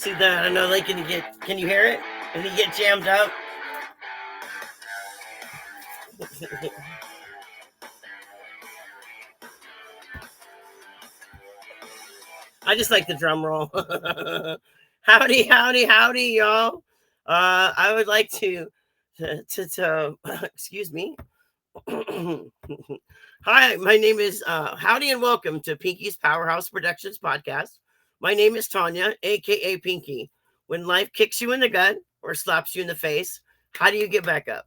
to that. I know, like, can you hear it? Can you get jammed up? I just like the drum roll. Howdy, howdy, howdy, y'all. I would like to excuse me. Hi, my name is howdy and welcome to Pinky's Powerhouse Productions podcast. My name is Tanya, aka Pinky. When life kicks you in the gut or slaps you in the face, how do you get back up?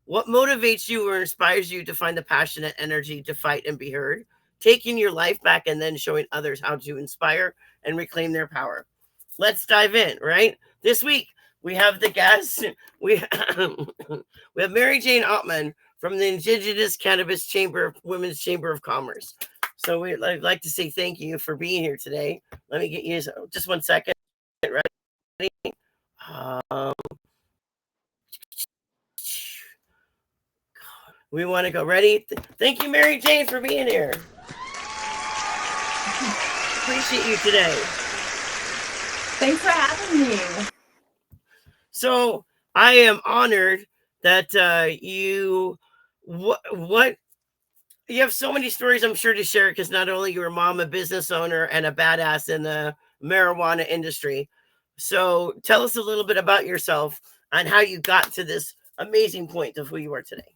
What motivates you or inspires you to find the passionate energy to fight and be heard? Taking your life back and then showing others how to inspire and reclaim their power. Let's dive in, right? This week we have the guests. We we have Mary Jane Oatman from the Indigenous Cannabis Women's Chamber of Commerce. So we'd like to say thank you for being here today. Let me get you just 1 second. Ready? We want to go. Ready? Thank you, Mary Jane, for being here. Appreciate you today. Thanks for having me. So I am honored that you have so many stories, I'm sure, to share, because not only you're a mom, a business owner, and a badass in the marijuana industry. So tell us a little bit about yourself and how you got to this amazing point of who you are today.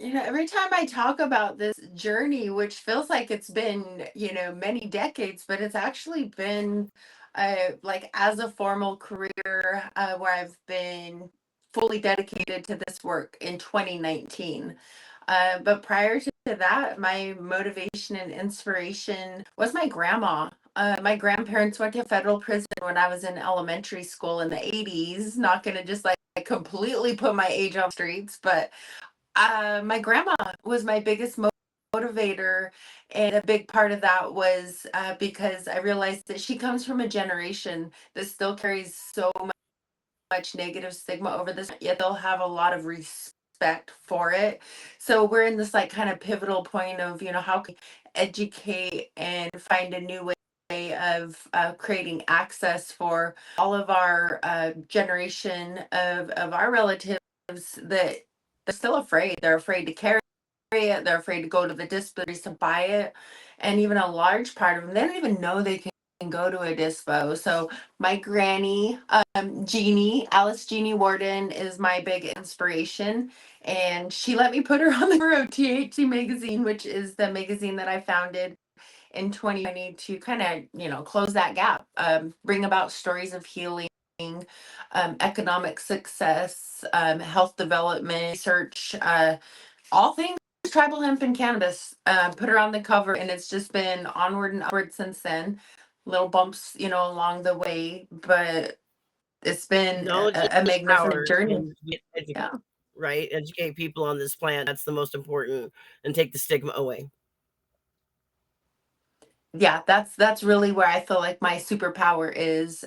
Every time I talk about this journey, which feels like it's been, many decades, but it's actually been like as a formal career where I've been fully dedicated to this work in 2019. But prior to that, my motivation and inspiration was my grandma. My grandparents went to federal prison when I was in elementary school in the 80s. Not going to just like completely put my age on the streets, but my grandma was my biggest motivator. And a big part of that was because I realized that she comes from a generation that still carries so much negative stigma over this, yet they'll have a lot of respect for it. So we're in this like kind of pivotal point of, how can we educate and find a new way of creating access for all of our generation of our relatives that they're still afraid. They're afraid to carry it. They're afraid to go to the dispensaries to buy it. And even a large part of them, they don't even know they can go to a dispo. So my granny, Alice Jeannie Warden, is my big inspiration. And she let me put her on the cover of THC Magazine, which is the magazine that I founded in 2020 to kind of, close that gap, bring about stories of healing, economic success, health development, research, all things tribal hemp and cannabis. Put her on the cover, and it's just been onward and upward since then. Little bumps, along the way, but it's been a magnificent journey. Yeah. Right? Educate people on this plant. That's the most important, and take the stigma away. Yeah, that's really where I feel like my superpower is,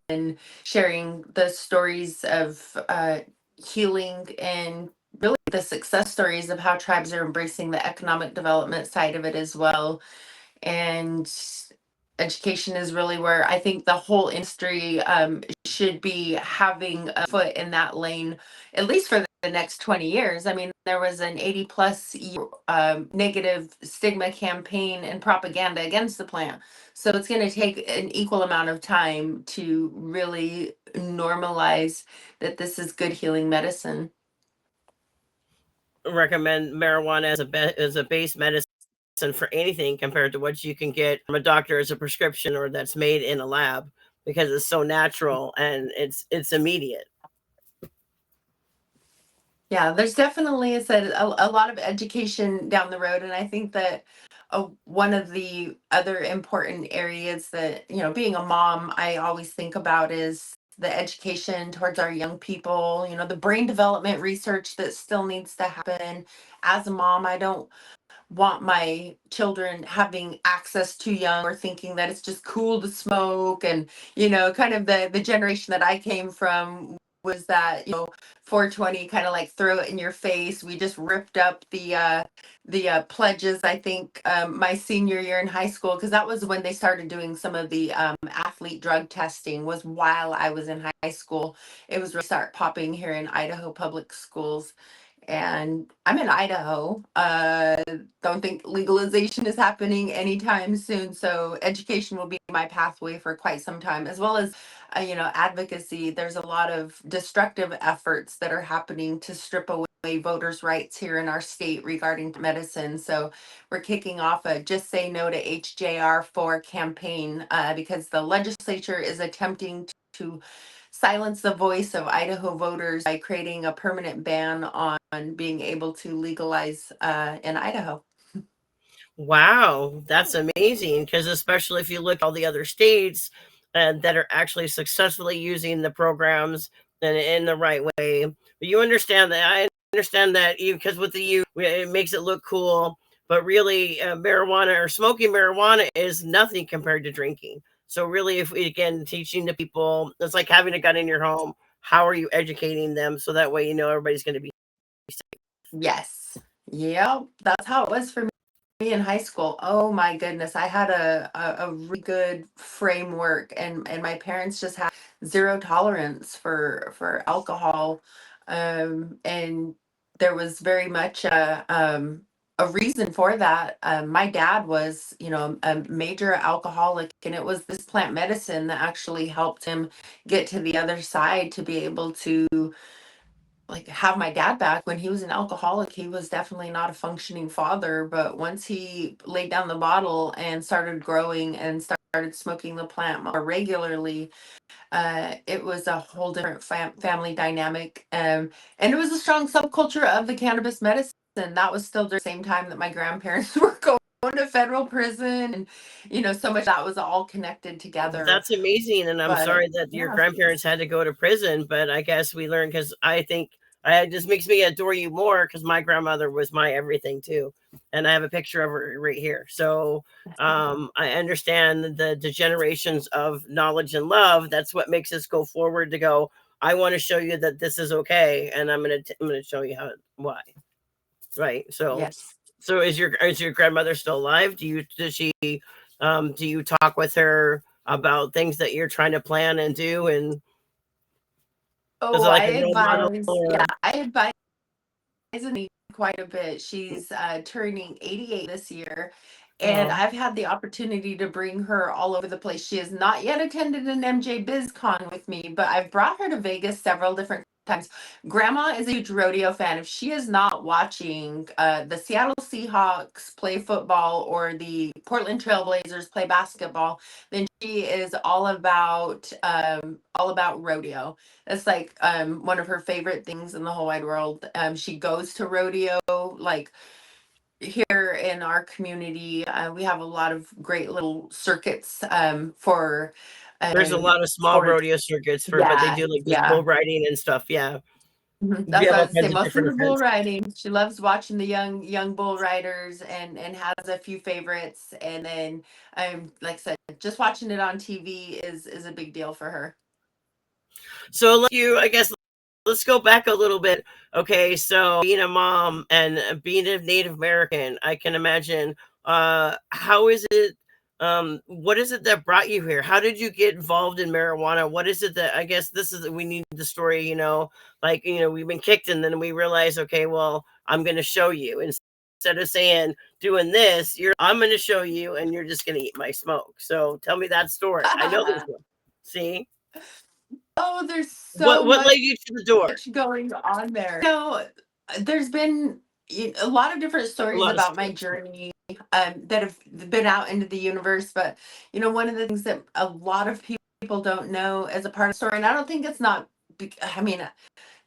in sharing the stories of healing and really the success stories of how tribes are embracing the economic development side of it as well. And education is really where I think the whole industry should be having a foot in that lane, at least for the next 20 years. I mean, there was an 80 plus year negative stigma campaign and propaganda against the plant. So it's going to take an equal amount of time to really normalize that this is good healing medicine. Recommend marijuana as a base medicine for anything compared to what you can get from a doctor as a prescription or that's made in a lab, because it's so natural and it's immediate. Yeah, there's definitely a lot of education down the road. And I think that one of the other important areas that, being a mom, I always think about is the education towards our young people, the brain development research that still needs to happen. As a mom, I don't want my children having access too young or thinking that it's just cool to smoke. And kind of the generation that I came from was that 420 kind of like throw it in your face. We just ripped up pledges, I think, my senior year in high school, because that was when they started doing some of the athlete drug testing, was while I was in high school. It was really start popping here in Idaho public schools. And I'm in Idaho. Don't think legalization is happening anytime soon. So education will be my pathway for quite some time, as well as, advocacy. There's a lot of destructive efforts that are happening to strip away voters' rights here in our state regarding medicine. So we're kicking off a Just Say No to HJR4 campaign, because the legislature is attempting to silence the voice of Idaho voters by creating a permanent ban on being able to legalize in Idaho. Wow, that's amazing. Because especially if you look at all the other states that are actually successfully using the programs and in the right way. But you understand that I understand that you because with the youth it makes it look cool, but really marijuana or smoking marijuana is nothing compared to drinking. So really, if we again teaching the people, it's like having a gun in your home. How are you educating them so that way you know everybody's going to be safe? Yes. Yep. That's how it was for me in high school. Oh my goodness. I had a really good framework, and my parents just had zero tolerance for alcohol. And there was very much a reason for that. My dad was, a major alcoholic, and it was this plant medicine that actually helped him get to the other side to be able to like have my dad back. When he was an alcoholic, he was definitely not a functioning father, but once he laid down the bottle and started growing and started smoking the plant more regularly, it was a whole different family dynamic. And it was a strong subculture of the cannabis medicine. That was still during the same time that my grandparents were going to federal prison, and so much that was all connected together. That's amazing, and I'm But sorry that your yeah. grandparents had to go to prison, but I guess we learned because I think it just makes me adore you more because my grandmother was my everything too, and I have a picture of her right here. So I understand the generations of knowledge and love. That's what makes us go forward to go. I want to show you that this is okay, and I'm gonna show you how why. Right. Yes. So is your grandmother still alive? Do you talk with her about things that you're trying to plan and do? And is Oh, it I like a role model advise, yeah, or I advise me quite a bit. She's turning 88 this year, and oh, I've had the opportunity to bring her all over the place. She has not yet attended an MJBIZCON with me, but I've brought her to Vegas several different times. Grandma is a huge rodeo fan. If she is not watching the Seattle Seahawks play football or the Portland Trailblazers play basketball, then she is all about rodeo. It's like one of her favorite things in the whole wide world. She goes to rodeo, like here in our community. We have a lot of great little circuits there's a um lot of small for rodeo circuits but they yeah, do like this yeah. bull riding and stuff. Yeah. We That's have what I all was say. kinds of Mostly different the bull events. riding. She loves watching the young bull riders, and has a few favorites. And then like I said, just watching it on TV is a big deal for her. So I guess let's go back a little bit. Okay, so being a mom and being a Native American, I can imagine. How is it? What is it that brought you here? How did you get involved in marijuana? What is it that I guess this is we need the story. Like we've been kicked and then we realize, okay, well, I'm going to show you instead of saying doing this. I'm going to show you, and you're just going to eat my smoke. So tell me that story. I know there's one. See Oh, there's what so what much led you to the door? going on there. There's been a lot of different A stories lot of about my stories. journey that have been out into the universe. But one of the things that a lot of people don't know as a part of the story, and I don't think it's not. I mean,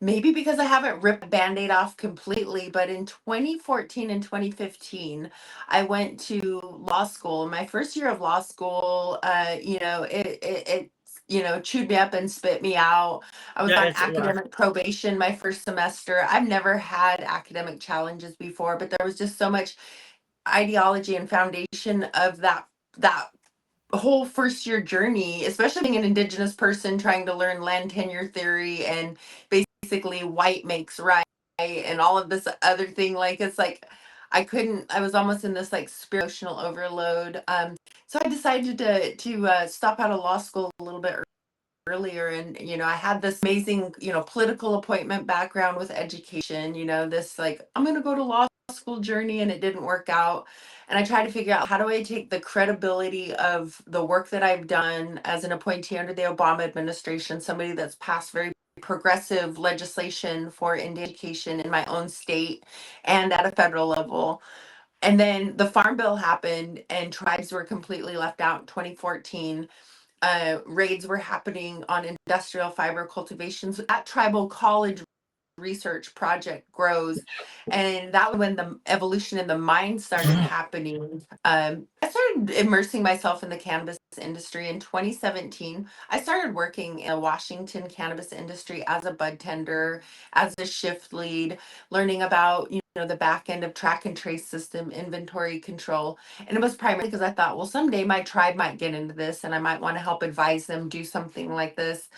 maybe because I haven't ripped the band-aid off completely, but in 2014 and 2015, I went to law school. My first year of law school, it chewed me up and spit me out. I was Yeah, on it's rough. academic probation my first semester. I've never had academic challenges before, but there was just so much ideology and foundation of that whole first year journey, especially being an indigenous person trying to learn land tenure theory and basically white makes right and all of this other thing. Like, it's like I was almost in this like spiritual overload. So I decided to stop out of law school a little bit earlier. And I had this amazing political appointment background with education, this like I'm going to go to law school journey, and it didn't work out. And I tried to figure out, how do I take the credibility of the work that I've done as an appointee under the Obama administration, somebody that's passed very progressive legislation for education in my own state and at a federal level. And then the Farm Bill happened and tribes were completely left out in 2014. Raids were happening on industrial fiber cultivations at tribal college research project grows. And that was when the evolution in the mind started happening. I started immersing myself in the cannabis industry in 2017. I started working in the Washington cannabis industry as a bud tender, as a shift lead, learning about the back end of track and trace system, inventory control. And it was primarily because I thought, well, someday my tribe might get into this and I might want to help advise them do something like this.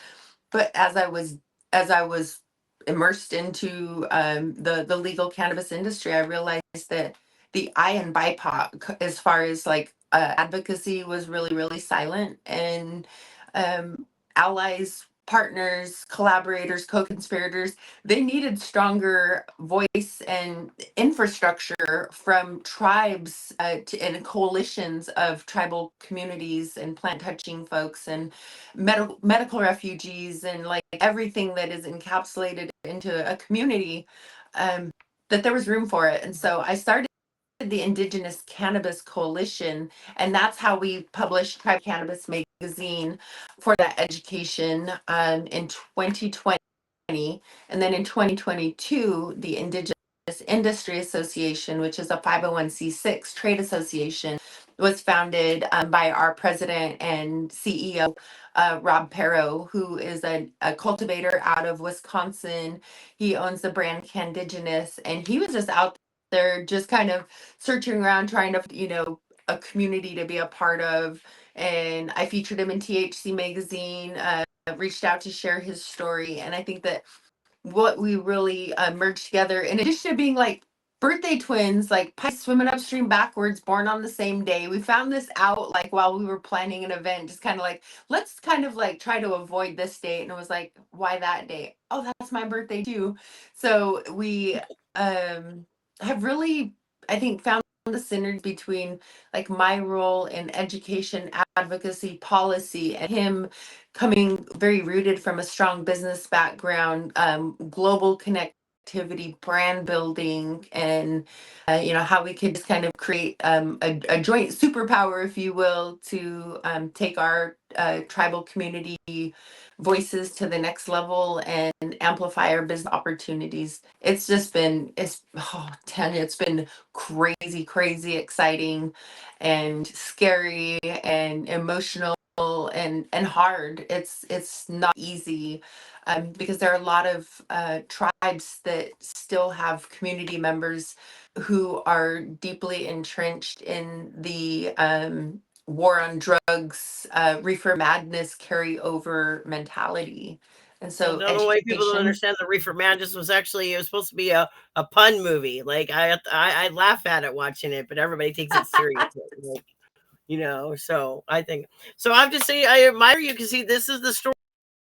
But as I was immersed into the legal cannabis industry, I realized that the I and BIPOC, as far as like advocacy, was really, really silent. And um, allies, partners, collaborators, co-conspirators, they needed stronger voice and infrastructure from tribes and coalitions of tribal communities and plant touching folks and medical refugees and like everything that is encapsulated into a community, um, that there was room for it. And so I started the Indigenous Cannabis Coalition, and that's how we published Tribe Cannabis Magazine for that education in 2020. And then in 2022, the Indigenous Industry Association, which is a 501c6 trade association, was founded by our president and CEO, Rob Perro, who is a cultivator out of Wisconsin. He owns the brand Candigenous, and he was just out there just kind of searching around, trying to, a community to be a part of. And I featured him in THC Magazine, reached out to share his story. And I think that what we really merged together, in addition to being like birthday twins, like pipes swimming upstream backwards, born on the same day. We found this out like while we were planning an event, just kind of like, let's kind of like try to avoid this date. And it was like, why that date? Oh, that's my birthday too. So we have really, I think, found the synergy between like my role in education, advocacy, policy, and him coming very rooted from a strong business background, global connectivity, brand building, and how we could just kind of create a joint superpower, if you will, to take our tribal community voices to the next level and amplify our business opportunities. It's just been, Tanya, it's been crazy, crazy exciting and scary and emotional and hard. It's not easy, because there are a lot of tribes that still have community members who are deeply entrenched in the war on drugs, reefer madness carryover mentality. And I so don't know why people don't education. understand that Reefer Madness was actually, it was supposed to be a pun movie. Like I laugh at it watching it, but everybody takes it seriously. Like, so I think so. I have to say I admire you because see, this is the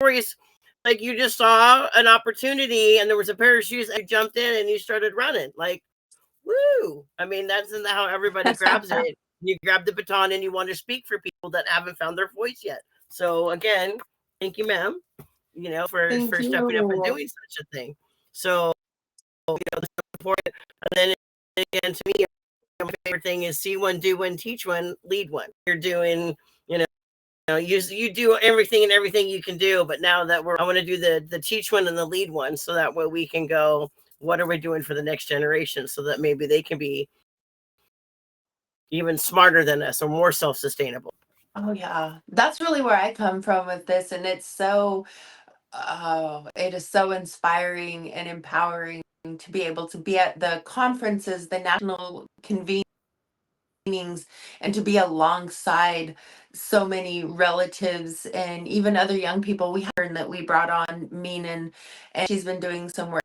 stories. Like you just saw an opportunity and there was a pair of shoes and you jumped in and you started running. Like, woo! I mean, that's how everybody grabs it. You grab the baton and you want to speak for people that haven't found their voice yet. So again, thank you, ma'am, Thank for stepping up and you. doing such a thing. So, that's important. And then again, to me, my favorite thing is see one, do one, teach one, lead one. You're doing, you do everything you can do. But now that I want to do the teach one and the lead one, so that way we can go, what are we doing for the next generation, so that maybe they can be even smarter than us or more self-sustainable. Oh yeah, that's really where I come from with this, and it's so, oh, it is so inspiring and empowering to be able to be at the conferences, the national convenings, and to be alongside so many relatives and even other young people. We had that we brought on, Mean, and she's been doing some work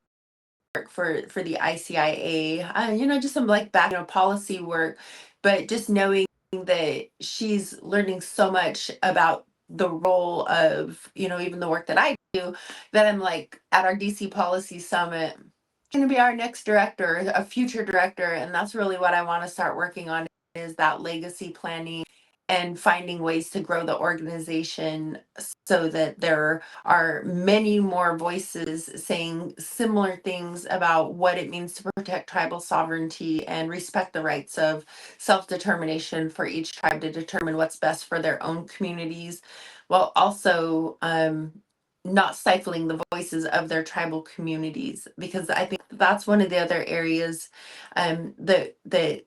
for the ICIA, just some like back, policy work, but just knowing that she's learning so much about the role of, even the work that I do, that I'm like at our DC Policy Summit, going to be our next director, a future director. And that's really what I want to start working on, is that legacy planning and finding ways to grow the organization so that there are many more voices saying similar things about what it means to protect tribal sovereignty and respect the rights of self-determination for each tribe to determine what's best for their own communities, while also not stifling the voices of their tribal communities. Because I think that's one of the other areas that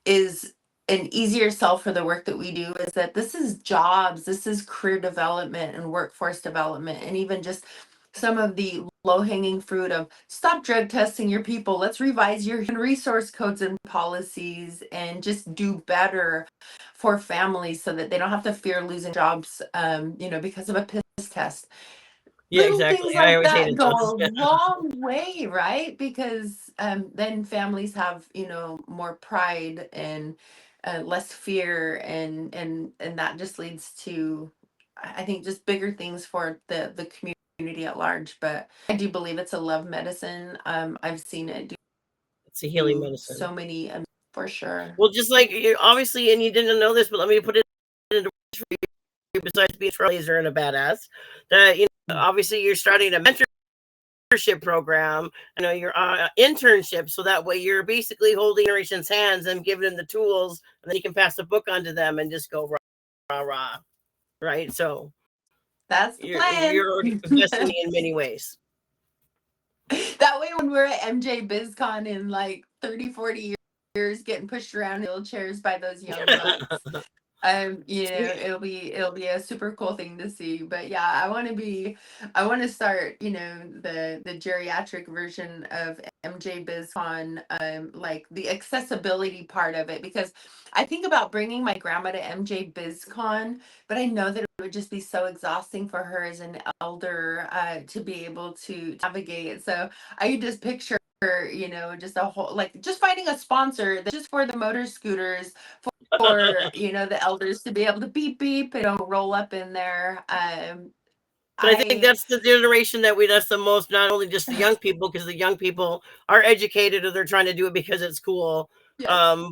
is an easier sell for the work that we do, is that this is jobs, this is career development and workforce development, and even just some of the low-hanging fruit of stop drug testing your people, let's revise your human resource codes and policies, and just do better for families so that they don't have to fear losing jobs, because of a piss test. Yeah, Little things exactly. I like always that hated go those. a long way, right? Because then families have, more pride and less fear, and that just leads to, I think, just bigger things for the community at large. But I do believe it's a love medicine. I've seen it It's a healing do medicine. so many, for sure. Well, just like you obviously, and you didn't know this, but let me put it into words for you. Besides being a trailblazer and a badass, that obviously you're starting a mentorship program, your internship, so that way you're basically holding generation's hands and giving them the tools, and then you can pass the book on to them and just go rah rah, right? So That's the plan. you're investing in many ways. That way, when we're at MJBIZCON in like 30, 40 years, getting pushed around in wheelchairs by those young bucks, it'll be a super cool thing to see. But yeah, I want to start, the geriatric version of MJBIZCON, like the accessibility part of it, because I think about bringing my grandma to MJBIZCON, but I know that it would just be so exhausting for her as an elder, to be able to navigate. So I could just picture, just a whole, like, just finding a sponsor that's just for the motor scooters, for the elders to be able to beep beep and roll up in there. But I think I that's the generation that's the most, not only just the young people, because the young people are educated or they're trying to do it because it's cool. Yes.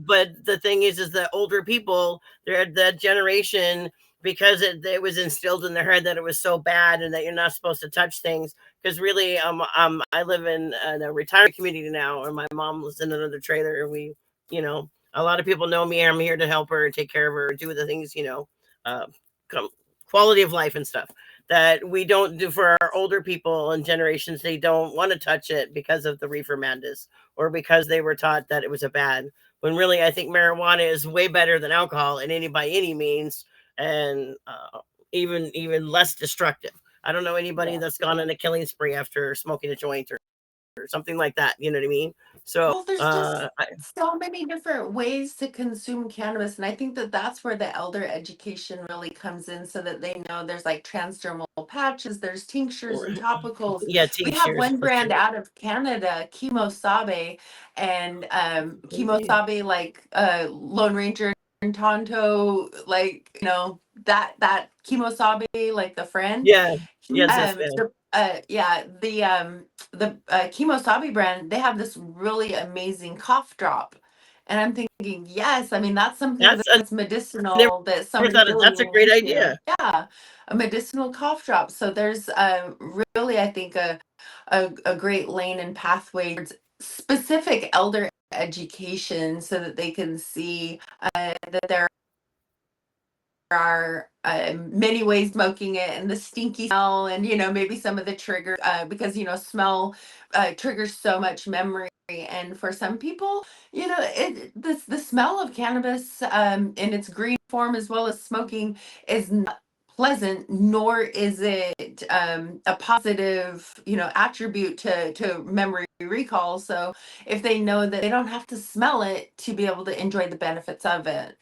But the thing is that older people, they're that generation, because it was instilled in their head that it was so bad and that you're not supposed to touch things. Because really, I live in a retirement community now, and my mom lives in another trailer. And a lot of people know me. I'm here to help her, take care of her, do the things, uh, quality of life and stuff that we don't do for our older people and generations. They don't want to touch it because of the reefer madness, or because they were taught that it was a bad, when really I think marijuana is way better than alcohol in by any means, and even less destructive. I don't know anybody that's gone on a killing spree after smoking a joint or something like that. You know what I mean? So Well, there's just so many different ways to consume cannabis, and I think that that's where the elder education really comes in, so that they know there's like transdermal patches, there's tinctures and topicals. yeah, We have tinctures one for brand sure. out of Canada, Kimosabe, and Kimosabe, like Lone Ranger and Tonto, like that Kimosabe, like the friend. Yeah, He yes, yes, man. yeah, the Kimosabi brand, they have this really amazing cough drop, and I'm thinking, yes, I mean that's something That's I that's never medicinal that somebody's thought of. really That's a leaning great into. idea. Yeah, a medicinal cough drop. So there's really, I think, a great lane and pathway towards specific elder education, so that they can see that there are many ways smoking it, and the stinky smell, and maybe some of the triggers, because smell triggers so much memory. And for some people, the smell of cannabis, in its green form, as well as smoking, is not pleasant, nor is it a positive attribute to memory recall. So if they know that they don't have to smell it to be able to enjoy the benefits of it.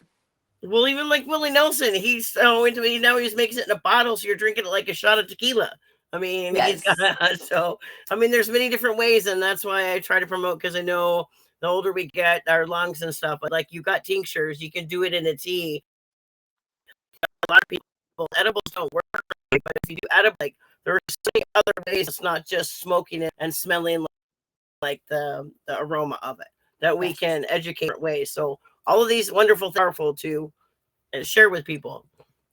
Well, even like Willie Nelson, he's so into it. Now he's making it in a bottle, so you're drinking it like a shot of tequila. I mean, he's got Yes. so. I mean, there's many different ways, and that's why I try to promote because I know the older we get, our lungs and stuff. But like, you got tinctures, you can do it in a tea. A lot of people edibles don't work, but if you do edible, like there's so many other ways. It's not just smoking it and smelling like the aroma of it that we Yes. can educate ways. So all of these wonderful, powerful to share with people.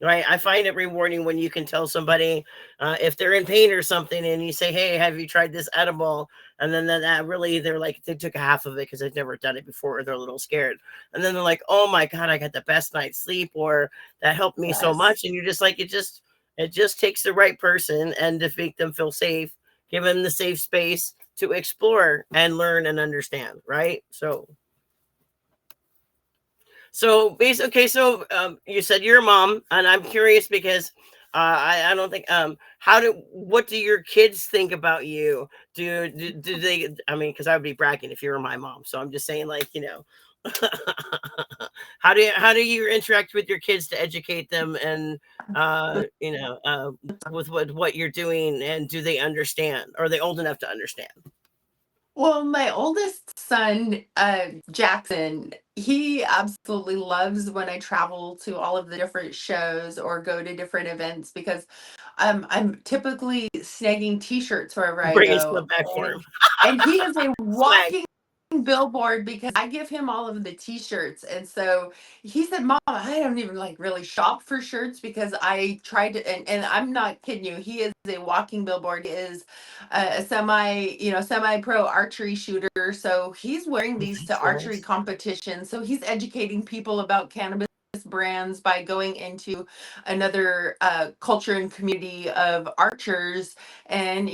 Right, I find it rewarding when you can tell somebody if they're in pain or something, and you say, "Hey, have you tried this edible?" And then that really, they're like, they took a half of it because they've never done it before, or they're a little scared, and then they're like, "Oh my god, I got the best night's sleep," or "That helped me so Yes. much," and you're just like, it just takes the right person and to make them feel safe, give them the safe space to explore and learn and understand. Right, so basically, okay. So you said you're a mom, and I'm curious because I don't think what do your kids think about you? Do they? I mean, because I would be bragging if you were my mom. So I'm just saying, like, how do you interact with your kids to educate them and with what you're doing, and do they understand? Are they old enough to understand? Well, my oldest son, Jackson, he absolutely loves when I travel to all of the different shows or go to different events because I'm typically snagging t-shirts wherever I Bringing stuff go. back for him. And he is a Swag. walking billboard because I give him all of the t-shirts. And so he said, Mom, I don't even like really shop for shirts because I tried to, and I'm not kidding you. He is a walking billboard. He is a semi-pro archery shooter. So he's wearing these to That's archery nice. competitions. So he's educating people about cannabis brands by going into another culture and community of archers, and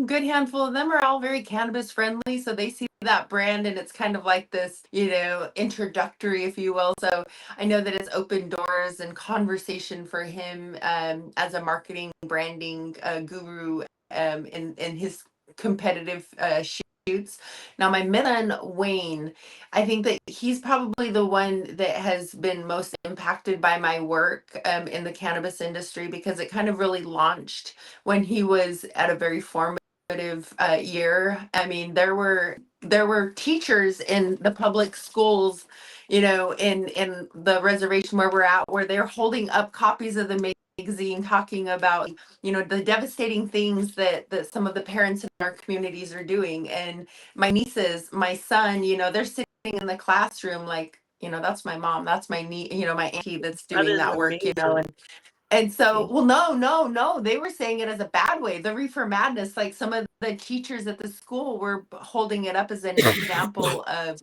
good handful of them are all very cannabis friendly, so they see that brand and it's kind of like this introductory, if you will. So I know that it's opened doors and conversation for him as a marketing branding guru in his competitive shoots. Now my middle son, Wayne, I think that he's probably the one that has been most impacted by my work in the cannabis industry because it kind of really launched when he was at a very formative year. I mean, there were teachers in the public schools, in the reservation where we're at, where they're holding up copies of the magazine talking about the devastating things that some of the parents in our communities are doing. And my nieces, my son, they're sitting in the classroom like, that's my mom, that's my niece, my auntie that's That doing is that work. amazing. And so, See, well, no, no, no, they were saying it as a bad way. The reefer madness, like some of the teachers at the school were holding it up as an example of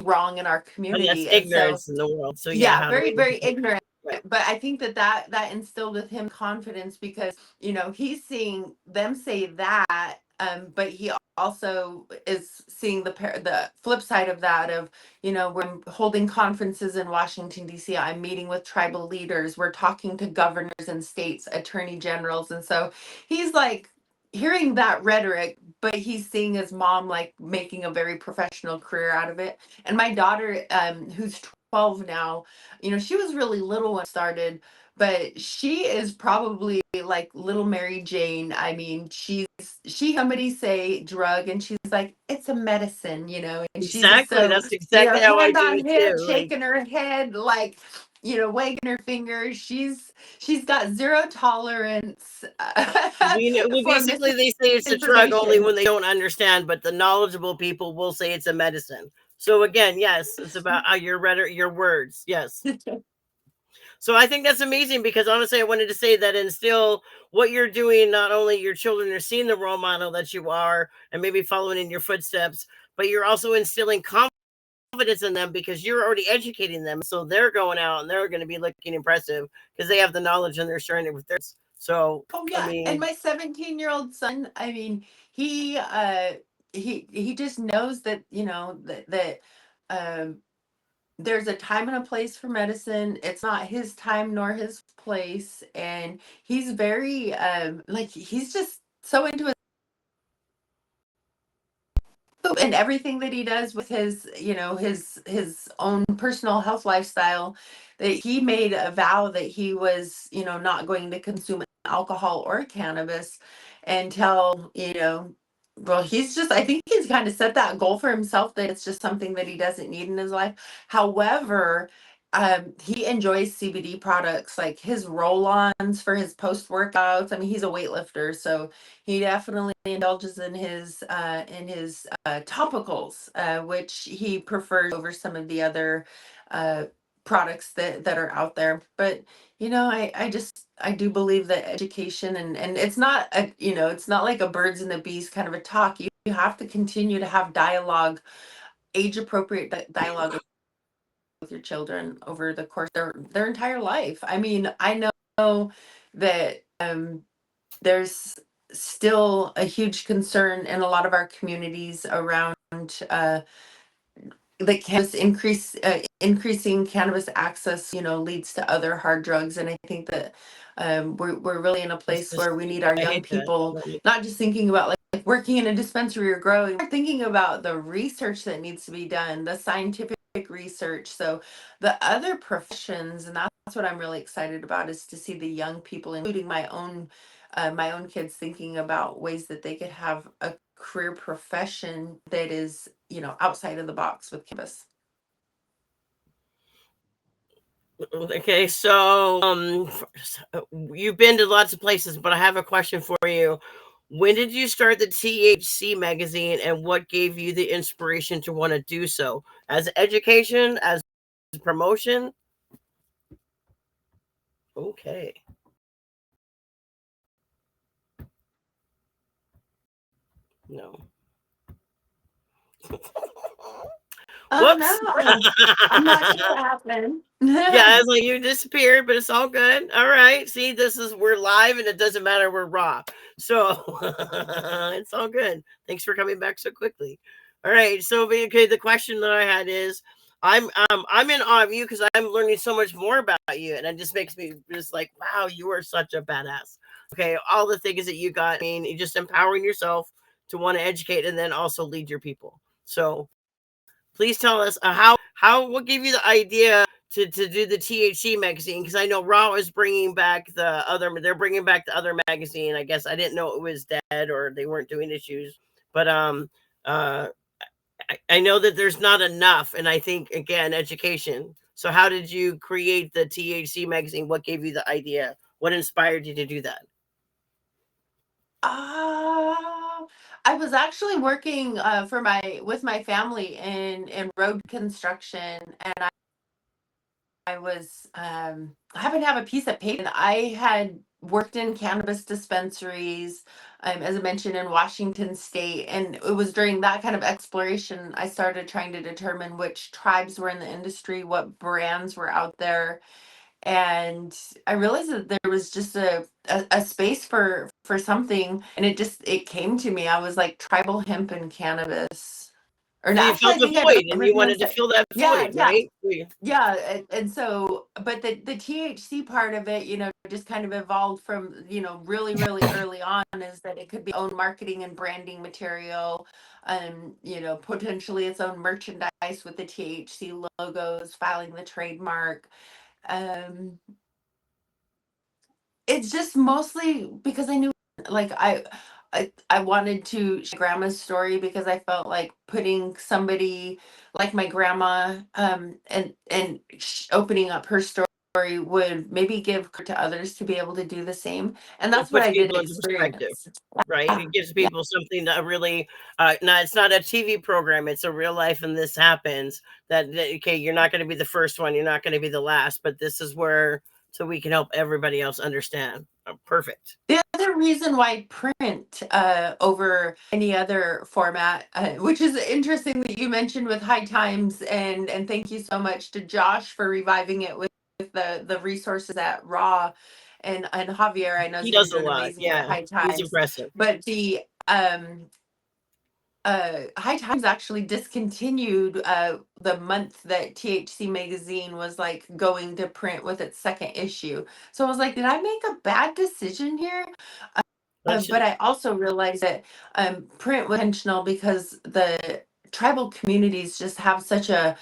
wrong in our and that's community. And so, ignorance in the world. So yeah, yeah, how do very, we? very ignorant. Right. But I think that instilled with him confidence because he's seeing them say that, but he also is seeing the flip side of that of we're holding conferences in Washington D.C. I'm meeting with tribal leaders. We're talking to governors and states, attorney generals, and so he's like hearing that rhetoric, but he's seeing his mom like making a very professional career out of it. And my daughter, who's 12 now, she was really little when it started, but she is probably like little Mary Jane. I mean, somebody say drug and she's like, it's a medicine, and she's just Exactly. so, That's exactly how I hand do on it hip, too. Like, shaking her head, like, wagging her fingers. She's got zero tolerance we for basically, they say it's a drug only misinformation. when they don't understand, but the knowledgeable people will say it's a medicine. So again, yes, it's about how your words. Yes. So I think that's amazing because honestly, I wanted to say that instill what you're doing. Not only your children are seeing the role model that you are, and maybe following in your footsteps, but you're also instilling confidence in them because you're already educating them. So they're going out and they're going to be looking impressive because they have the knowledge and they're sharing it with theirs. So, Oh I yeah, and mean, my 17-year-old son, I mean, he just knows that, um there's a time and a place for medicine. It's not his time nor his place, and he's very like he's just so into it, and everything that he does with his, his own personal health lifestyle, that he made a vow that he was, not going to consume alcohol or cannabis until, well, I think he's kind of set that goal for himself that it's just something that he doesn't need in his life. However, he enjoys CBD products like his roll-ons for his post-workouts. I mean, he's a weightlifter, so he definitely indulges in his topicals, which he prefers over some of the other products that are out there. But I do believe that education, and it's not it's not like a birds and the bees kind of a talk. You have to continue to have dialogue, age appropriate dialogue with your children over the course of their entire life. I mean, I know that there's still a huge concern in a lot of our communities around the cannabis increasing cannabis access, leads to other hard drugs. And I think that we're really in a place where we need our I young hate that. people not just thinking about like working in a dispensary or growing, we're thinking about the research that needs to be done, the scientific research. So the other professions, and that's what I'm really excited about, is to see the young people, including my own kids, thinking about ways that they could have a career profession that is, outside of the box with cannabis. Okay, so you've been to lots of places, but I have a question for you. When did you start the THC magazine, and what gave you the inspiration to want to do so? As education, as promotion? Okay. No. Oh Whoops. no, I'm not sure what happened. Yeah, it's like you disappeared, but it's all good. All right. See, we're live and it doesn't matter. We're raw. So it's all good. Thanks for coming back so quickly. All right. So okay, the question that I had is I'm in awe of you because I'm learning so much more about you. And it just makes me just like, wow, you are such a badass. Okay, all the things that you got, I mean, you're just empowering yourself to want to educate and then also lead your people. So please tell us what gave you the idea to do the THC magazine? Because I know Raw is bringing back they're bringing back the other magazine. I guess I didn't know it was dead or they weren't doing issues, but uh, I know that there's not enough, and I think again education. So how did you create the THC magazine? What gave you the idea? What inspired you to do that? I was actually working with my family in road construction, and I happened to have a piece of paper, and I had worked in cannabis dispensaries, as I mentioned, in Washington State. And it was during that kind of exploration I started trying to determine which tribes were in the industry, what brands were out there. And I realized that there was just a space for something, and it came to me. I was like, tribal hemp and cannabis. Or So no, you actually, felt I the think I void, and you originally wanted to said, fill that yeah, void, yeah. right? Yeah, and so, but the THC part of it, just kind of evolved from, really, really early on, is that it could be own marketing and branding material, potentially its own merchandise with the THC logos, filing the trademark. Um, it's just mostly because I knew, like, I wanted to share grandma's story, because I felt like putting somebody like my grandma, and opening up her story would maybe give to others to be able to do the same. And It that's what puts I did people into perspective, experience. right? Yeah, It gives yeah. people something that really, it's not a TV program. It's a real life, and this happens. Okay, you're not going to be the first one. You're not going to be the last, but this is where so we can help everybody else understand. Perfect. The other reason why print over any other format, which is interesting that you mentioned with High Times, and thank you so much to Josh for reviving it with the resources at Raw, and Javier, I know, has He been does a doing lot. amazing at Yeah, High he's Times. impressive. But the High Times actually discontinued the month that THC Magazine was like going to print with its second issue. So I was like, did I make a bad decision here? But I also realized that print was intentional, because the tribal communities just have such a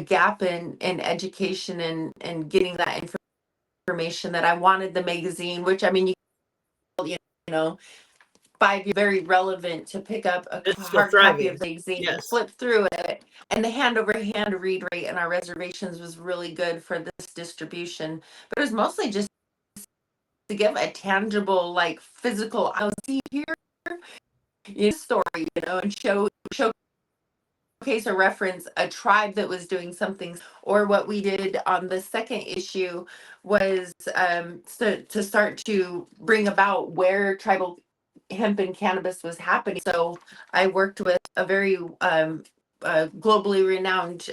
gap in education and getting that information, that I wanted the magazine, which, I mean, you you know, 5 years, very relevant to pick up a It's still hard copy of thriving. the magazine and Yes. flip through it. And the hand over hand read rate in our reservations was really good for this distribution. But it was mostly just to give a tangible, like physical, I'll see here, story, and showcase or reference a tribe that was doing something. Or what we did on the second issue was to start to bring about where tribal hemp and cannabis was happening. So I worked with a very globally renowned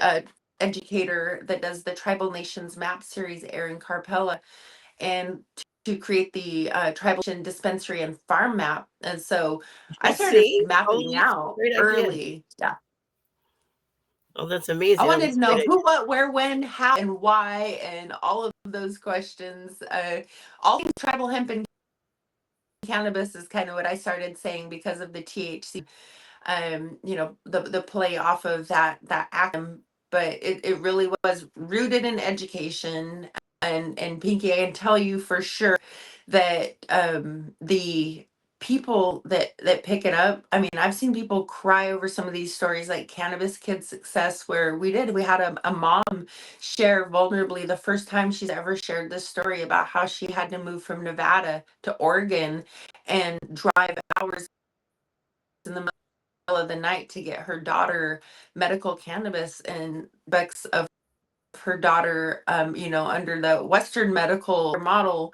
educator that does the Tribal Nations Map series, Aaron Carpella, and to create the tribal dispensary and farm map. And so I Oh, started see? Oh, mapping that's a out great idea. early. Yeah. Oh, that's I amazing. Oh, wanted that's to a great know idea. who, what, where, when, how, and why, and all of those questions. All things tribal hemp and cannabis is kind of what I started saying because of the THC, the play off of that acronym. But it really was rooted in education. And Pinky, I can tell you for sure that the people that pick it up, I mean, I've seen people cry over some of these stories, like Cannabis Kid Success, where we had a mom share vulnerably the first time she's ever shared this story about how she had to move from Nevada to Oregon and drive hours in the middle of the night to get her daughter medical cannabis, and Bex of her daughter, under the Western medical model.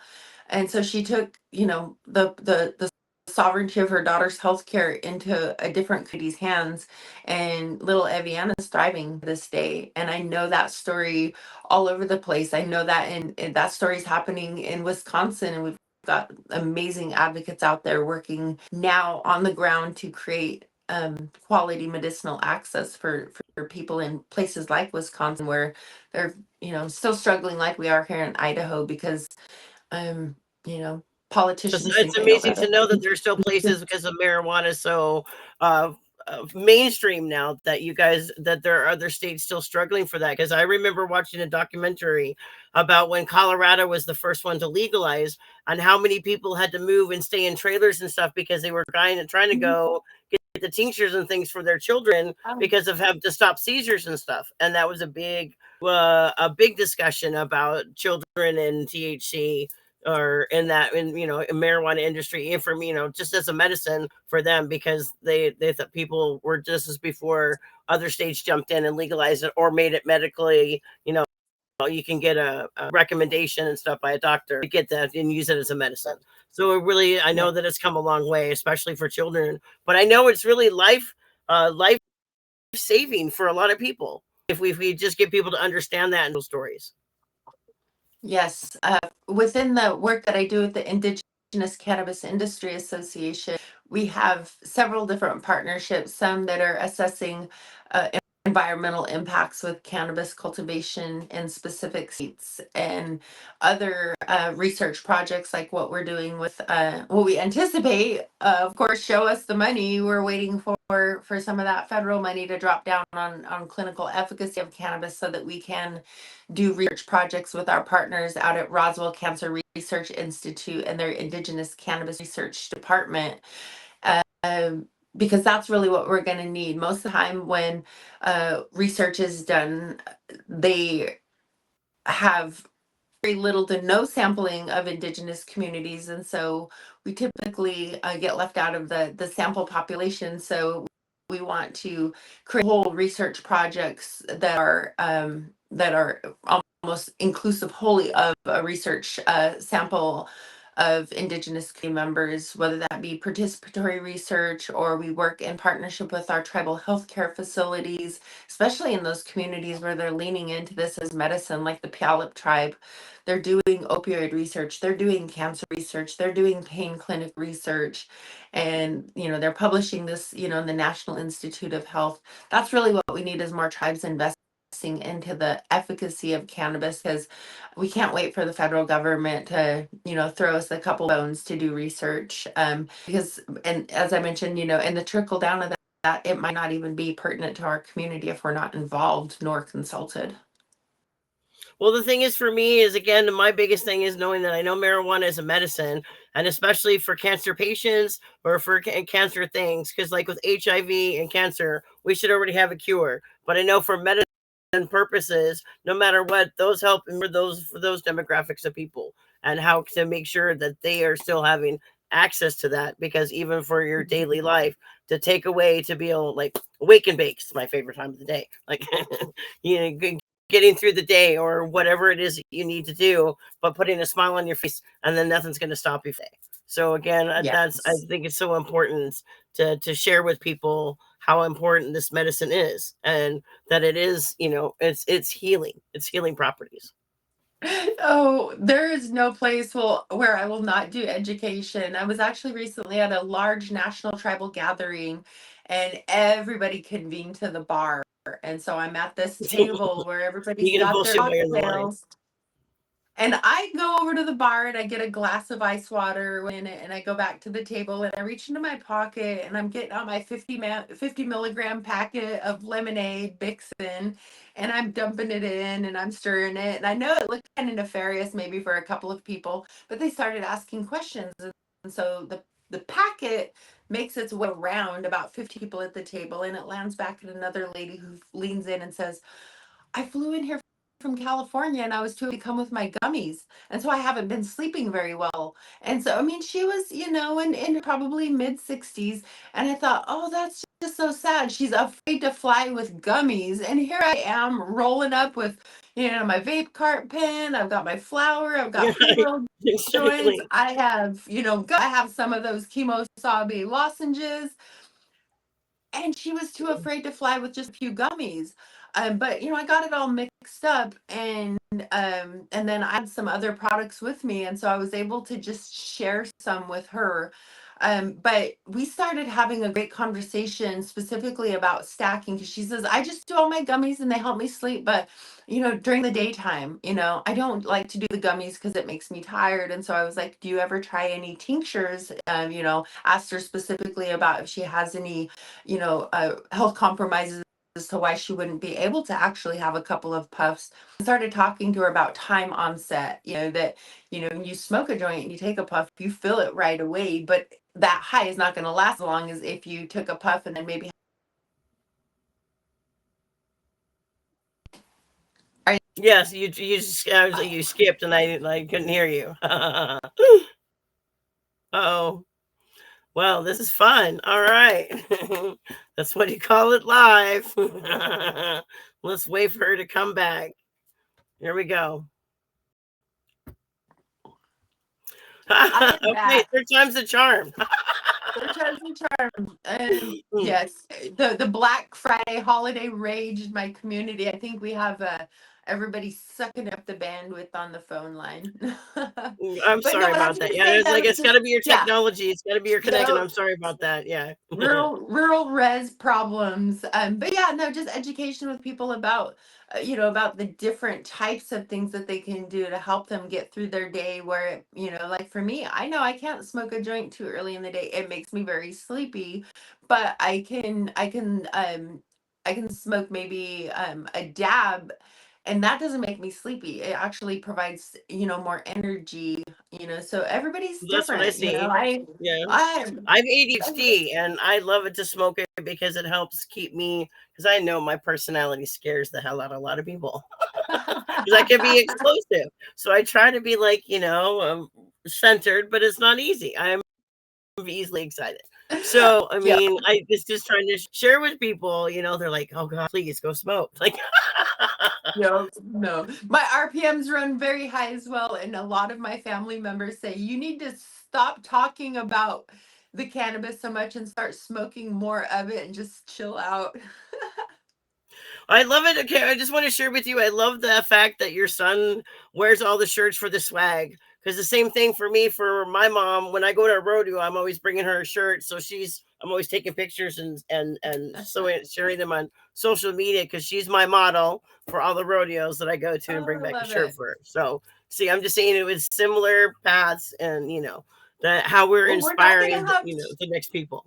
And so she took, the sovereignty of her daughter's healthcare into a different community's hands. And little Eviana's thriving this day. And I know that story all over the place. I know that and that story's happening in Wisconsin, and we've got amazing advocates out there working now on the ground to create quality medicinal access for people in places like Wisconsin, where they're still struggling like we are here in Idaho, because um you know politicians think It's they know amazing to better. know that there's still places because of marijuana so uh, mainstream now that that there are other states still struggling for that. Because I remember watching a documentary about when Colorado was the first one to legalize, and how many people had to move and stay in trailers and stuff because they were trying to go get the tinctures and things for their children Oh, because of having to stop seizures and stuff. And that was a big discussion about children and THC, or in marijuana industry, and from just as a medicine for them, because they thought people were just as before other states jumped in and legalized it or made it medically. You can get a recommendation and stuff by a doctor to get that and use it as a medicine. So I yeah. know that it's come a long way, especially for children, but I know it's really life saving for a lot of people if we just get people to understand that in those stories. Yes, within the work that I do with the Indigenous Cannabis Industry Association, we have several different partnerships, some that are assessing environmental impacts with cannabis cultivation in specific states, and other research projects like what we're doing with what we anticipate, of course, show us the money. We're waiting for some of that federal money to drop down on clinical efficacy of cannabis, so that we can do research projects with our partners out at Roswell Cancer Research Institute and their Indigenous Cannabis Research Department. Because that's really what we're going to need. Most of the time when research is done, they have very little to no sampling of Indigenous communities, and so we typically get left out of the sample population. So we want to create whole research projects that are almost inclusive wholly of a research sample of Indigenous community members, whether that be participatory research, or we work in partnership with our tribal healthcare facilities, especially in those communities where they're leaning into this as medicine, like the Puyallup tribe. They're doing opioid research, they're doing cancer research, they're doing pain clinic research, and they're publishing this, in the National Institute of Health. That's really what we need, is more tribes investing into the efficacy of cannabis, because we can't wait for the federal government to throw us a couple bones to do research, because, and as I mentioned, and the trickle down of that, it might not even be pertinent to our community if we're not involved nor consulted. Well, the thing is for me is, again, my biggest thing is knowing that I know marijuana is a medicine, and especially for cancer patients or for cancer things, because like with HIV and cancer, we should already have a cure. But I know for medicine purposes, no matter what, those help for those demographics of people, and how to make sure that they are still having access to that, because even for your daily life, to take away, to be able, like, wake and bake is my favorite time of the day, like you know, getting through the day or whatever it is that you need to do, but putting a smile on your face, and then nothing's going to stop you. So again, that's, I Yes. think it's so important to share with people how important this medicine is, and that it is, it's healing, it's healing properties. Oh, there is no place where I will not do education. I was actually recently at a large national tribal gathering, and everybody convened to the bar. And so I'm at this table where everybody's You can got their bullshit while you're in the line. cocktails. And I go over to the bar and I get a glass of ice water in it, and I go back to the table and I reach into my pocket and I'm getting out my 50 milligram packet of lemonade, Bixen, and I'm dumping it in and I'm stirring it. And I know it looked kind of nefarious maybe for a couple of people, but they started asking questions. And so the packet makes its way around about 50 people at the table, and it lands back at another lady who leans in and says, I flew in here from California and I was to come with my gummies. And so I haven't been sleeping very well. And so, I mean, she was, in probably mid 60s. And I thought, oh, that's just so sad. She's afraid to fly with gummies. And here I am rolling up with, my vape cart pen. I've got my flower. I've got pre-rolled joints. Exactly. I have, I have some of those chemo sabi lozenges, and she was too afraid to fly with just a few gummies. But I got it all mixed up, and then I had some other products with me, and so I was able to just share some with her. But we started having a great conversation specifically about stacking, because she says, I just do all my gummies and they help me sleep, but during the daytime, I don't like to do the gummies because it makes me tired. And so I was like, do you ever try any tinctures? Asked her specifically about if she has any health compromises as to why she wouldn't be able to actually have a couple of puffs. I started talking to her about time onset, that, when you smoke a joint and you take a puff, you feel it right away, but that high is not going to last as long as if you took a puff and then maybe. Yes, you skipped, and I couldn't hear you. Oh, well, this is fun. All right. That's what you call it, live. Let's wait for her to come back. Here we go. I am Okay, back. third time's the charm. Third time's the charm. Yes, the Black Friday holiday rage in my community. I think we have everybody sucking up the bandwidth on the phone line. I'm But no, sorry what I about was that. going to Yeah, say, it's that like, was it's got just, to be your yeah. technology. It's got to be your connection. No, I'm sorry about that. Yeah. rural res problems. But yeah, no, just education with people about about the different types of things that they can do to help them get through their day, where like for me, I know I can't smoke a joint too early in the day. It makes me very sleepy, but I can smoke maybe a dab, and that doesn't make me sleepy. It actually provides more energy. So everybody's That's what I different. see. Yeah. I I have ADHD, and I love it to smoke it because it helps keep me, because I know my personality scares the hell out of a lot of people. Because I can be explosive. So I try to be like, centered, but it's not easy. I'm easily excited. So, I yeah. mean, I just trying to share with people, they're like, oh God, please go smoke. Like, No, no. My RPMs run very high as well, and a lot of my family members say you need to stop talking about the cannabis so much and start smoking more of it and just chill out. I love it. Okay, I just want to share with you. I love the fact that your son wears all the shirts for the swag. Because the same thing for me, for my mom, when I go to a rodeo, I'm always bringing her a shirt. So I'm always taking pictures and so sharing them on social media, because she's my model for all the rodeos that I go to, and Oh, bring I back a love shirt it. for her. So see, I'm just saying it was similar paths, and that how we're Well, we're not inspiring gonna have the next people.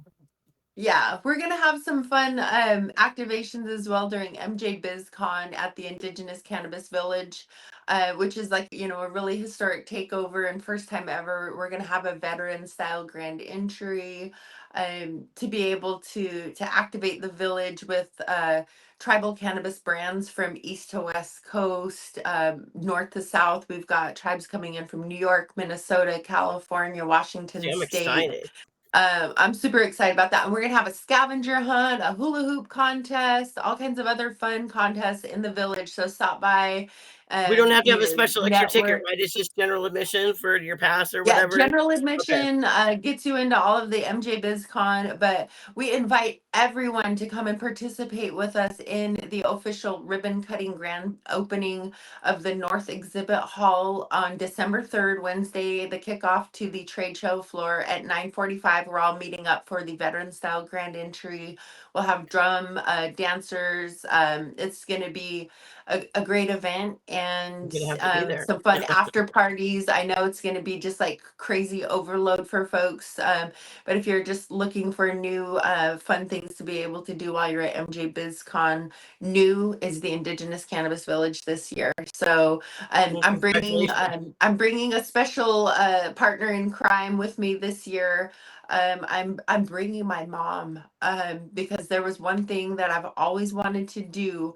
Yeah, we're gonna have some fun activations as well during MJBIZCON at the Indigenous Cannabis Village, which is like, a really historic takeover and first time ever. We're gonna have a veteran style grand entry to be able to activate the village with tribal cannabis brands from east to west coast, north to south. We've got tribes coming in from New York, Minnesota, California, See, Washington I'm State. excited. I'm super excited about that. And we're going to have a scavenger hunt, a hula hoop contest, all kinds of other fun contests in the village. So stop by, We don't have to have a special extra ticket, network. right? It's just general admission for your pass or Yeah, whatever. general Okay. admission gets you into all of the MJBizCon, but we invite everyone to come and participate with us in the official ribbon cutting grand opening of the North Exhibit Hall on December 3rd, Wednesday, the kickoff to the trade show floor at 9:45. We're all meeting up for the veteran style grand entry. We'll have drum dancers. It's going to be a great event I'm and gonna have to be there. some fun after parties. I know it's going to be just like crazy overload for folks. But if you're just looking for new fun things to be able to do while you're at MJBizCon, new is the Indigenous Cannabis Village this year. So Well, congratulations. I'm bringing a special partner in crime with me this year. I'm bringing my mom because there was one thing that I've always wanted to do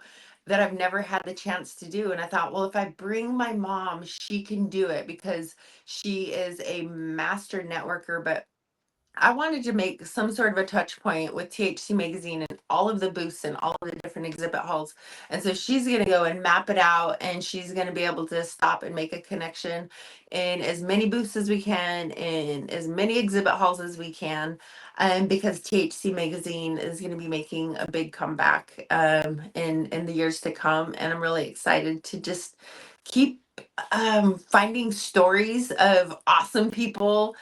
that I've never had the chance to do. And I thought, well, if I bring my mom, she can do it because she is a master networker. But I wanted to make some sort of a touch point with THC Magazine and all of the booths and all of the different exhibit halls. And so she's going to go and map it out and she's going to be able to stop and make a connection in as many booths as we can, in as many exhibit halls as we can. Because THC Magazine is going to be making a big comeback in the years to come. And I'm really excited to just keep finding stories of awesome people,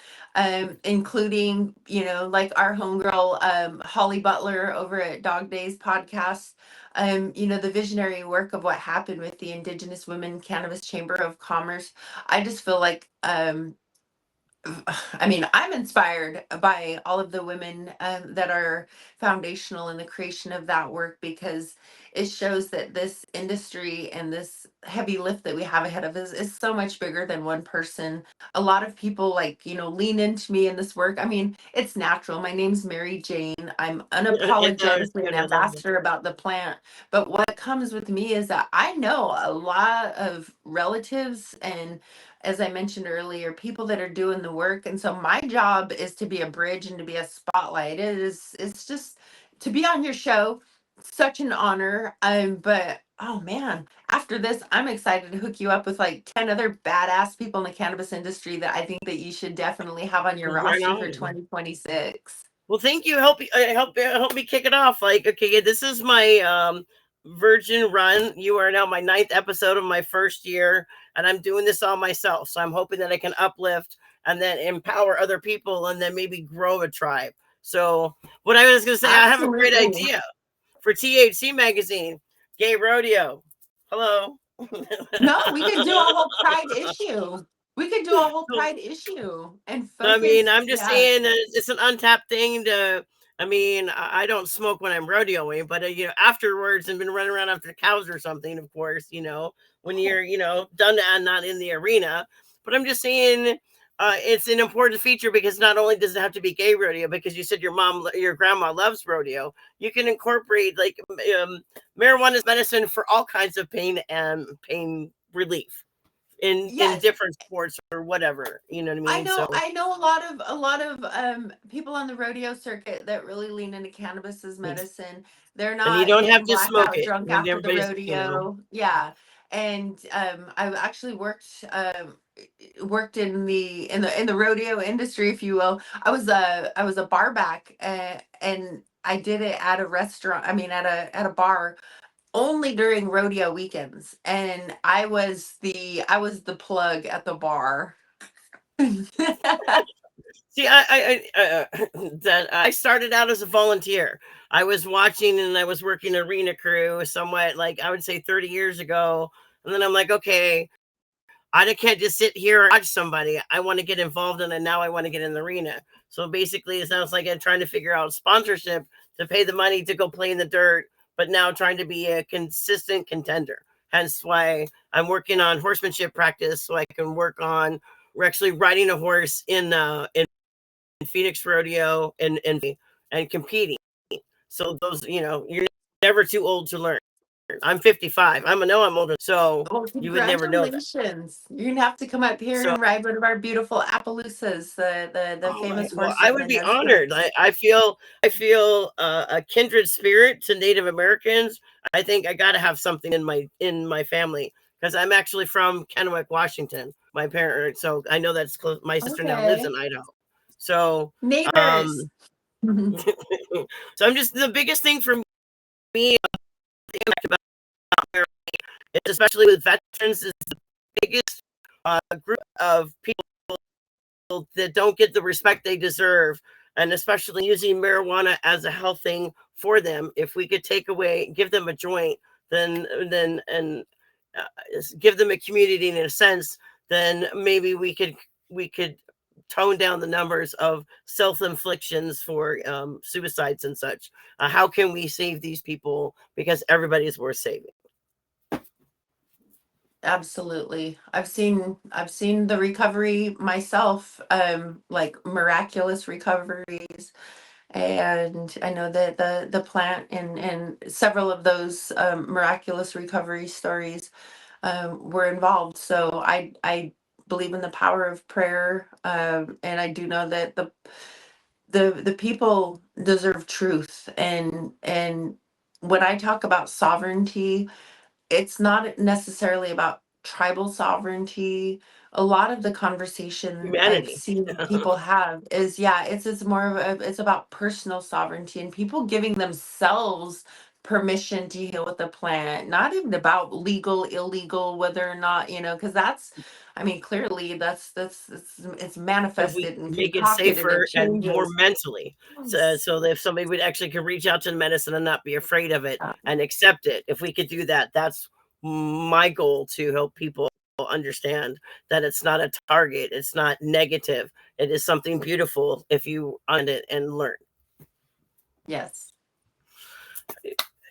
including, like our homegirl, Holly Butler over at Dog Days podcast. The visionary work of what happened with the Indigenous Women Cannabis Chamber of Commerce. I just feel like, I mean, I'm inspired by all of the women that are foundational in the creation of that work because it shows that this industry and this heavy lift that we have ahead of us is so much bigger than one person. A lot of people like, lean into me in this work. I mean, it's natural. My name's Mary Jane. I'm It does, unapologetically an and I love it. ambassador about the plant. But what comes with me is that I know a lot of relatives and, as I mentioned earlier, people that are doing the work. And so my job is to be a bridge and to be a spotlight. It's just to be on your show, such an honor. But oh man, after this, I'm excited to hook you up with like 10 other badass people in the cannabis industry that I think that you should definitely have on your Right roster for on. 2026. Well, thank you. Help me kick it off. Like, okay, this is my virgin run. You are now my 9th episode of my first year, and I'm doing this all myself. So I'm hoping that I can uplift and then empower other people, and then maybe grow a tribe. So what I was gonna say, I have a great Absolutely. idea for THC Magazine, Gay Rodeo. Hello. No, we could do a whole pride issue. We could do a whole pride issue and I mean, focus. I'm just Yeah. saying it's an untapped thing to. I mean, I don't smoke when I'm rodeoing, but afterwards, and been running around after cows or something. Of course, when Oh, you're done and not in the arena. But I'm just saying, it's an important feature because not only does it have to be gay rodeo, because you said your grandma loves rodeo. You can incorporate like marijuana is medicine for all kinds of pain and pain relief in yes. different sports or whatever. You know what I I mean? know So. I know a lot of people on the rodeo circuit that really lean into cannabis as medicine. They're And you not don't have getting to smoke blackout it. drunk And after the everybody's. rodeo. Yeah. And I've actually worked in the rodeo industry, if you will. I was a bar back and I did it at a restaurant, I mean at a bar only during rodeo weekends. And I was the plug at the bar. See, that I started out as a volunteer. I was watching and I was working arena crew somewhat like I would say 30 years ago. And then I'm like, okay, I can't just sit here and watch somebody. I want to get involved in it. Now I want to get in the arena. So basically, it sounds like I'm trying to figure out sponsorship to pay the money to go play in the dirt, but now trying to be a consistent contender. Hence why I'm working on horsemanship practice so I can work on. We're actually riding a horse in Phoenix Rodeo and competing. So those, you're never too old to learn. I'm 55. I'm older, so Well, you would never know that. congratulations. You're gonna have to come up here So, and ride one of our beautiful Appaloosas, the oh my, famous well, horse I of would the be Nez honored. Perce. I feel a kindred spirit to Native Americans. I think I got to have something in my family because I'm actually from Kennewick, Washington. My parents, so I know that's close. My sister now lives Okay. in Idaho. So, Neighbors. um, so I'm just the biggest thing for me about especially with veterans, is the biggest group of people that don't get the respect they deserve, and especially using marijuana as a health thing for them. If we could give them a joint, then and give them a community in a sense, then maybe we could tone down the numbers of self-inflictions for suicides and such. How can we save these people? Because everybody is worth saving. Absolutely. I've seen the recovery myself, like miraculous recoveries. And I know that the plant and several of those miraculous recovery stories were involved. So I believe in the power of prayer, and I do know that the people deserve truth. And when I talk about sovereignty, it's not necessarily about tribal sovereignty. A lot of the conversation I've Humanity. seen people have is, yeah, it's more of it's about personal sovereignty and people giving themselves permission to heal with the plant, not even about legal, illegal, whether or not, because that's, I mean, clearly it's If we manifested and make it concocted and it safer and more changes. mentally, Yes. so that if somebody would actually could reach out to the medicine and not be afraid of it and accept it, if we could do that, that's my goal, to help people understand that it's not a target, it's not negative, it is something beautiful if you on it and learn. Yes.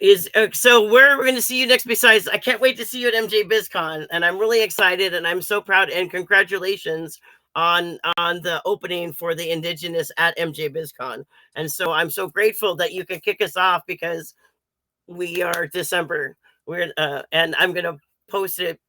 Is So where we're going to see you next? Besides, I can't wait to see you at MJBIZCON, and I'm really excited, and I'm so proud, and congratulations on the opening for the Indigenous at MJBIZCON. And so I'm so grateful that you can kick us off, because we are December. And I'm going to post it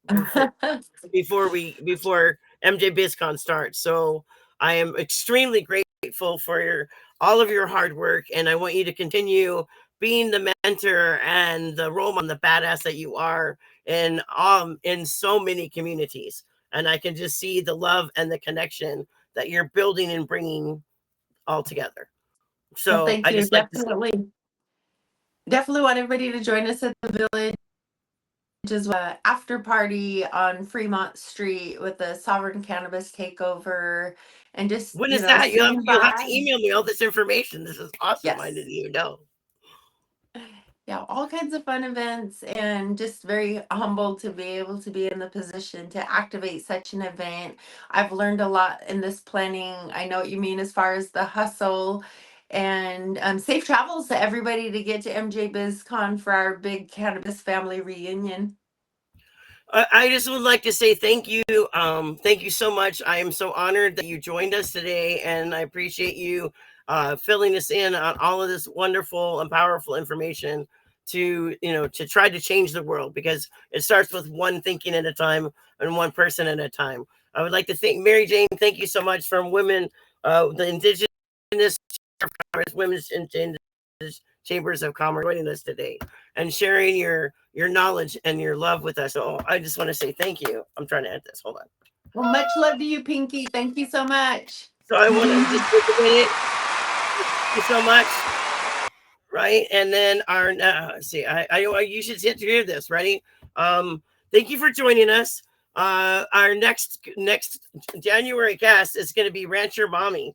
before MJBIZCON starts. So I am extremely grateful for all of your hard work, and I want you to continue being the mentor and the role model, the badass that you are in so many communities. And I can just see the love and the connection that you're building and bringing all together. Well, So thank I you. just like to say, Definitely want everybody to join us at the Village, which is a after party on Fremont Street with the Sovereign Cannabis Takeover, and just when is that? swing You'll have to by. email me all this information. This is awesome. I Yes. didn't even know. Yeah, all kinds of fun events, and just very humbled to be able to be in the position to activate such an event. I've learned a lot in this planning. I know what you mean as far as the hustle, and safe travels to everybody to get to MJ BizCon for our big cannabis family reunion. I just would like to say thank you. Thank you so much. I am so honored that you joined us today, and I appreciate you filling us in on all of this wonderful and powerful information to try to change the world, because it starts with one thinking at a time and one person at a time. I would like to thank Mary Jane. Thank you so much from the Indigenous Women's Chambers of Commerce, joining us today and sharing your knowledge and your love with us. So I just want to say thank you. I'm trying to end this. Hold on. Well, much love to you, Pinky. Thank you so much. So I want to just take a minute. Thank you so much. Right, and then our see, I you should hear this. Ready? Thank you for joining us. Our next January guest is going to be Rancher Mammy.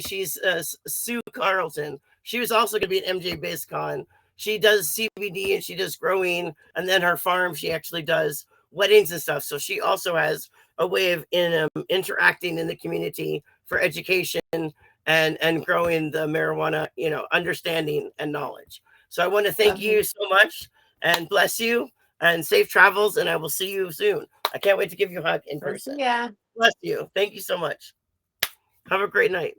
She's Sue Carlton. She was also going to be at MJBIZCON. She does CBD and she does growing, and then her farm she actually does weddings and stuff. So she also has a way of interacting in the community for education and growing the marijuana, understanding and knowledge. So I want to thank you so much and bless you and safe travels. And I will see you soon. I can't wait to give you a hug in person. Yeah. Bless you. Thank you so much. Have a great night.